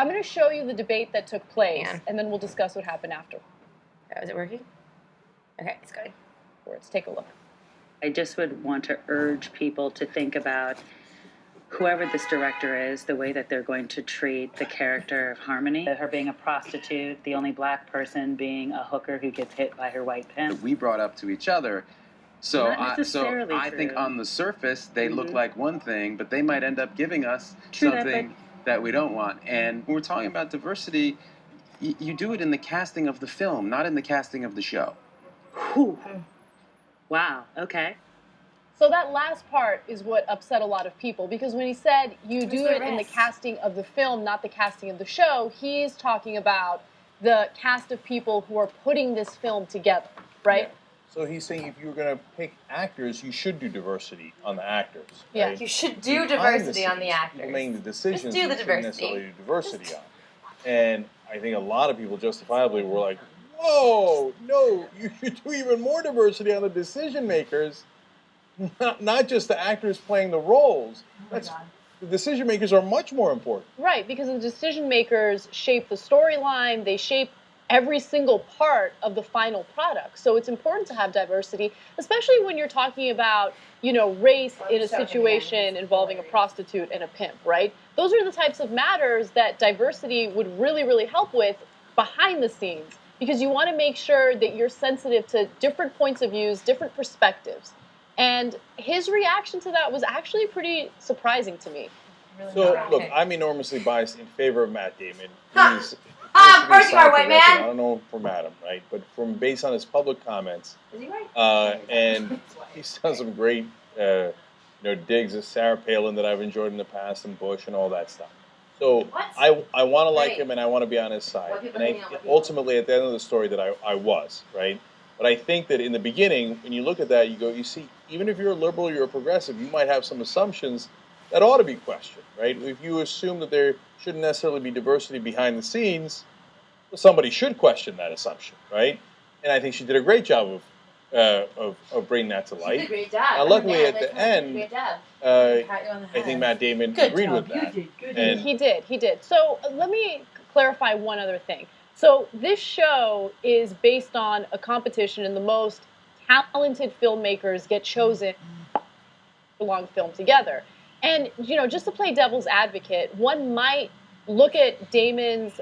I'm going to show you the debate that took place, and then we'll discuss what happened after. Oh, is it working? Okay, it's going. Let's take a look. I just would want to urge people to think about whoever this director is, the way that they're going to treat the character of Harmony. Her being a prostitute, the only black person being a hooker who gets hit by her white pimp. We brought up to each other. So I true. think on the surface, they look like one thing, but they might end up giving us something that we don't want. And when we're talking about diversity, you do it in the casting of the film, not in the casting of the show. Whew. Wow, okay. So that last part is what upset a lot of people, because when he said you do it in the casting of the film, not the casting of the show, he's talking about the cast of people who are putting this film together, right? Yeah. So he's saying if you were going to pick actors, you should do diversity on the actors. Yeah, right? You should do diversity on the actors. People making the decisions, Just do the you shouldn't diversity. necessarily do diversity on. And I think a lot of people justifiably were like, whoa, no, you should do even more diversity on the decision makers, not just the actors playing the roles. The decision makers are much more important. Right, because the decision makers shape the storyline, they shape every single part of the final product. So it's important to have diversity, especially when you're talking about, race in a situation involving a prostitute and a pimp, right? Those are the types of matters that diversity would really, really help with behind the scenes, because you want to make sure that you're sensitive to different points of views, different perspectives. And his reaction to that was actually pretty surprising to me. So, look, I'm enormously biased in favor of Matt Damon. He's of course you are, white man. I don't know from Adam, right? But based on his public comments, Is he right? And he's done some great, digs at Sarah Palin that I've enjoyed in the past, and Bush and all that stuff. So I want to like him, and I want to be on his side. And ultimately, at the end of the story, that I was, right? But I think that in the beginning, when you look at that, you see, even if you're a liberal, you're a progressive, you might have some assumptions that ought to be questioned, right? If you assume that there shouldn't necessarily be diversity behind the scenes, well, somebody should question that assumption, right? And I think she did a great job of bringing that to light. She did a great job. Luckily, at the end, I think Matt Damon agreed with that. He did. So let me clarify one other thing. So this show is based on a competition, and the most talented filmmakers get chosen for long film together. And, just to play devil's advocate, one might look at Damon's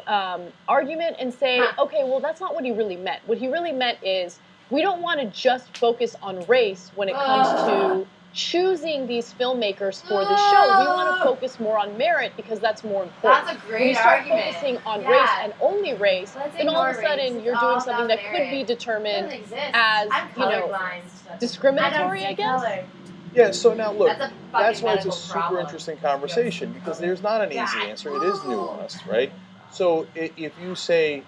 argument and say, okay, well, that's not what he really meant. What he really meant is we don't want to just focus on race when it comes to choosing these filmmakers for the show. We want to focus more on merit because that's more important. That's a great when you start argument. focusing on race and only race, then all of a sudden you're doing something that could be determined as, discriminatory, I guess. Color. Yeah, so now look, That's why it's a medical super problem. interesting conversation, because there's not an easy answer. It is nuanced, right? So if you say,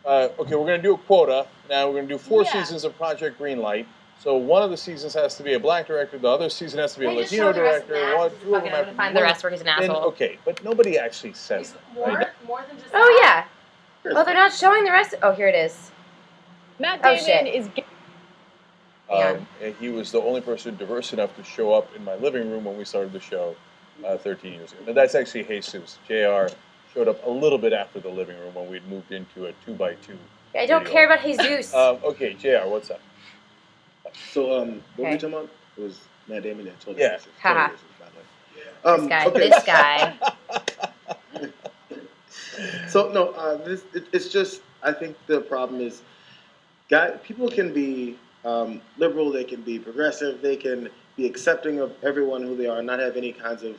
okay, we're going to do a quota, now we're going to do 4 seasons of Project Greenlight, so one of the seasons has to be a black director, the other season has to be a Latino director, two of them have to be find the rest where he's an asshole. Okay, but nobody actually says that. Right? More than just Oh, yeah. Oh, they're not showing the rest. Oh, here it is. Matt Damon is... And he was the only person diverse enough to show up in my living room when we started the show 13 years ago. But that's actually Jesus. JR showed up a little bit after the living room when we'd moved into a 2x2. I don't care about Jesus. Okay, JR, what's up? So, what were we talking about? It was Matt Damon and Tony. Yeah. Haha. This guy. So, no, it's just, I think the problem is, people can be liberal, they can be progressive, they can be accepting of everyone who they are, and not have any kinds of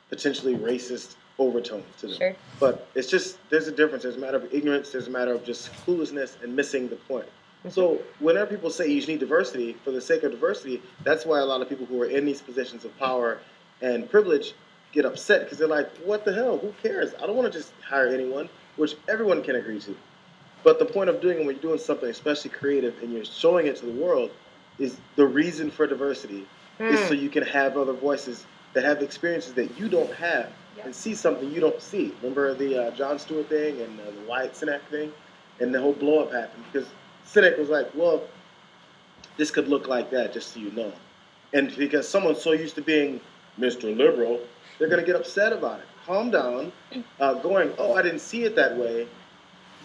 potentially racist overtones to them. Sure. But it's just, there's a difference. There's a matter of ignorance, there's a matter of just cluelessness and missing the point. So whenever people say you need diversity for the sake of diversity, that's why a lot of people who are in these positions of power and privilege get upset, because they're like, what the hell? Who cares? I don't want to just hire anyone, which everyone can agree to. But the point of doing it when you're doing something especially creative and you're showing it to the world is the reason for diversity is so you can have other voices that have experiences that you don't have and see something you don't see. Remember the Jon Stewart thing and the Wyatt Cenac thing? And the whole blow-up happened because Cenac was like, well, this could look like that, just so you know. And because someone's so used to being Mr. Liberal, they're going to get upset about it. calm down. Going, oh, I didn't see it that way,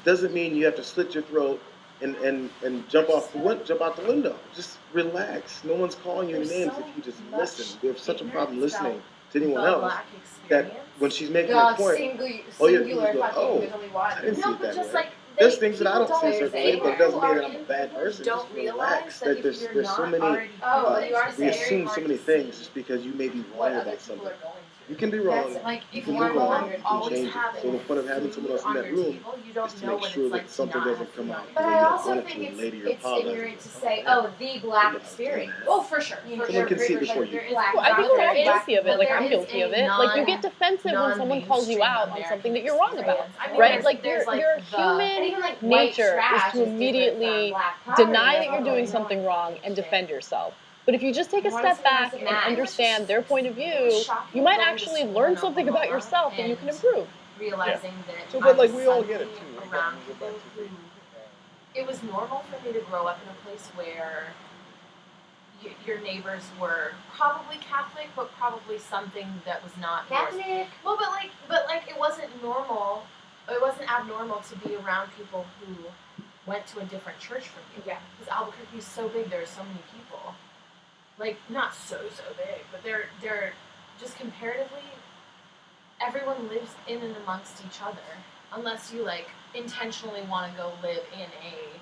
doesn't mean you have to slit your throat and jump out the window. Just relax. No one's calling you names if you just listen. We have such a problem listening to anyone else that when she's making a point, Singular go, fucking, there's only one. I didn't see No, it but that just way. like There's things that I don't see in people certain ways, but it doesn't mean that I'm a bad people person. don't Just realize relax. that Like there's so many. We assume so many things just because you may be wrong about something. You can be wrong. Like You if can you be wrong. are You can always change it. having So the point of having someone else in that room you is don't to know make what sure it's that like something to not doesn't come out. But when I you also want it think to, and lady, or it's apologize. ignorant to say, oh, the black experience. Oh, for sure. Someone can see it before you. Well, I think we're all guilty of it. Like, I'm guilty of it. Like, you get defensive when someone calls you out on something that you're wrong about, right? Like, your human nature is to immediately deny that you're doing something wrong and defend yourself. But if you just take a step back and understand their point of view, you might actually learn something about yourself that you can improve. Realizing that So, but like we all get it too. around people who it was normal for me to grow up in a place where your neighbors were probably Catholic, but probably something that was not Catholic. Well, but like it wasn't normal. It wasn't abnormal to be around people who went to a different church from you. Yeah. Because Albuquerque is so big. There are so many people. Like not so big, but they're just comparatively. Everyone lives in and amongst each other, unless you like intentionally want to go live in a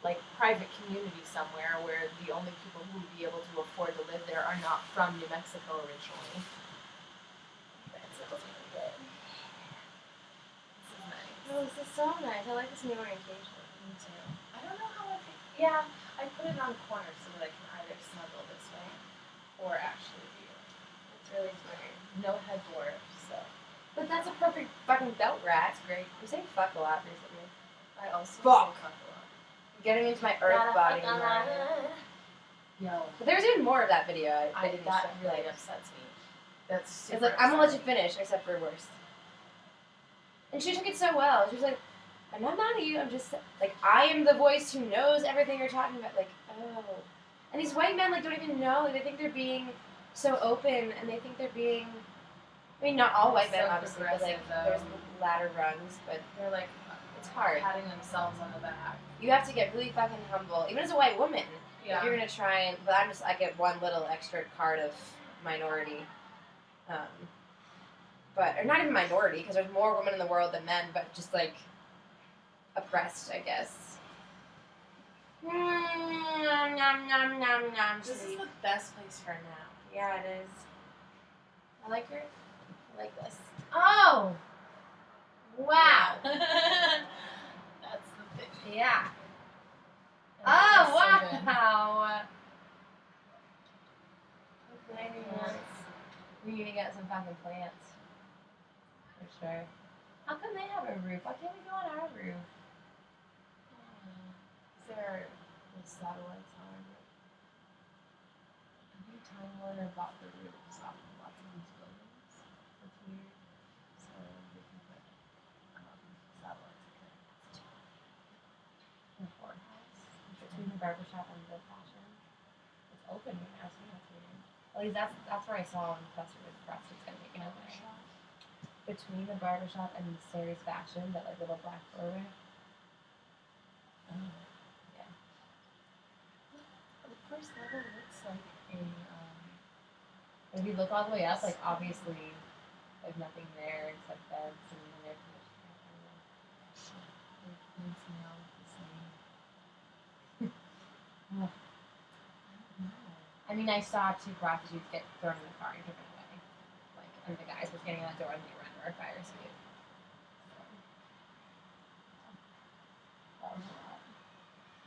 like private community somewhere where the only people who would be able to afford to live there are not from New Mexico originally. That smells really good. This is nice. Oh, this is so nice. I like this new orientation. Me too. I don't know how I think. Yeah, I put it on corners so that I can either snuggle this way or actually view. It's really smart. No headboard, so. But that's a perfect fucking belt rack. That's great. I'm saying fuck a lot recently. I also Fuck. say fuck a lot. Getting into my earth body. Yo. But there's even more of that video. That really upsets me. That's super It's like, I'm gonna let you upsetting. finish, except for worst. And she took it so well. She was like, I'm not mad at you. I'm just, like, I am the voice who knows everything you're talking about. Like, oh. And these white men, like, don't even know. Like, they think they're being so open, and they think they're being, I mean, not all white men, So obviously, but, like, progressive, though. there's the ladder rungs, but They're like it's hard. patting themselves on the back. You have to get really fucking humble, even as a white woman. Yeah. If you're gonna try and, but I get one little extra card of minority. But, or not even minority, because there's more women in the world than men, but just like, oppressed, I guess. Nom, nom, nom, nom, nom. This is the best place for a nap. Yeah, it is. I like this. Oh! Wow! That's the thing. Yeah. And Oh, it's so good. wow. Plants. We need to get some fucking plants. For sure. How come they have a roof? Why can't we go on our roof? Is there the satellites on it? I think Time Warner bought the roofs off of lots of these buildings. That's weird. So they can put satellites in the courthouse. Between the barbershop and the fashion. It's open right now, so that's weird. At least that's where I saw on Flustered with Press. It's gonna make it away. Between the barbershop and Sarah's fashion, that like little black doorway. Oh. Yeah. The first level looks like a If you look all the way up, like obviously there's nothing there except beds and air conditioning. They smell the same. I mean, I saw 2 prostitutes get thrown in the car and driven away. Like, and the guys were standing at the door and they were under a fire escape. That was a lot.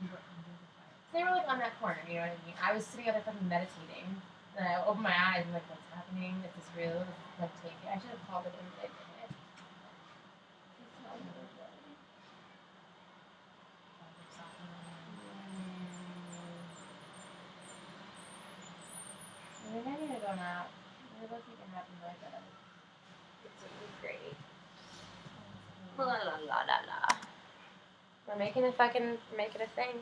You were under the fire. They were like on that corner, you know what I mean? I was sitting out there fucking meditating, and I opened my eyes and like, what's happening? Is this real? Is this like taken? I should have called it in, but I didn't. It smelled really good. Maybe I need to go nap. Maybe let's make it happen like that. It's really great. La la la la la. We're making a thing.